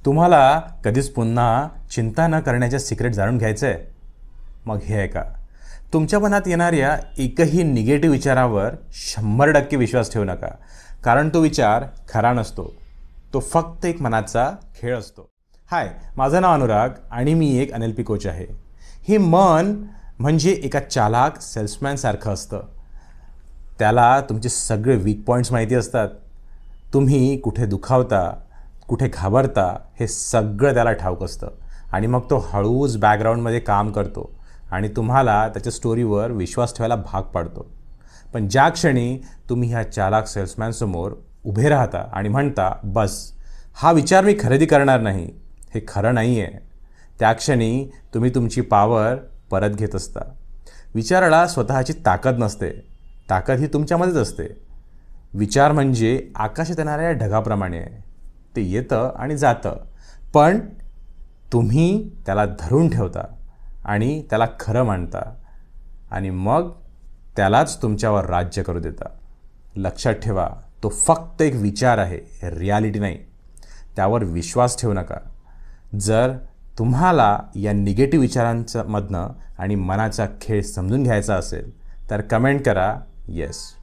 तुम्हाला कधीच पुन्हा चिंता न करण्याचे सिक्रेट जाणून घ्यायचं आहे? मग हे आहे का, तुमच्या मनात येणाऱ्या एकही निगेटिव्ह विचारावर 100% विश्वास ठेवू नका. कारण तो विचार खरा नसतो. तो फक्त एक मनाचा खेळ असतो. हाय, माझं नाव अनुराग आणि मी एक NLP कोच आहे. हे मन म्हणजे एका चालाक सेल्समॅनसारखं असतं. त्याला तुमचे सगळे वीक पॉईंट्स माहिती असतात. तुम्ही कुठे दुखावता, कुठे घाबरता हे सगळं त्याला ठाऊक असतं. आणि मग तो हळूच बॅकग्राऊंडमध्ये काम करतो आणि तुम्हाला त्याच्या स्टोरीवर विश्वास ठेवायला भाग पाडतो. पण ज्या क्षणी तुम्ही ह्या चालाक सेल्समॅनसमोर उभे राहता आणि म्हणता, बस हा विचार मी खरेदी करणार नाही, हे खरं नाही आहे, त्या क्षणी तुम्ही तुमची पावर परत घेत असता. विचाराला स्वतःची ताकद नसते. ताकद ही तुमच्यामध्येच असते. विचार म्हणजे आकाशात येणाऱ्या ढगाप्रमाणे आहे. ते येतं आणि जातं, पण तुम्ही त्याला धरून ठेवता आणि त्याला खरं मानता आणि मग त्यालाच तुमच्यावर राज्य करू देता. लक्षात ठेवा, तो फक्त एक विचार आहे, रियालिटी नाही. त्यावर विश्वास ठेवू नका. जर तुम्हाला या निगेटिव्ह विचारांच्या मधनं आणि मनाचा खेळ समजून घ्यायचा असेल तर कमेंट करा येस.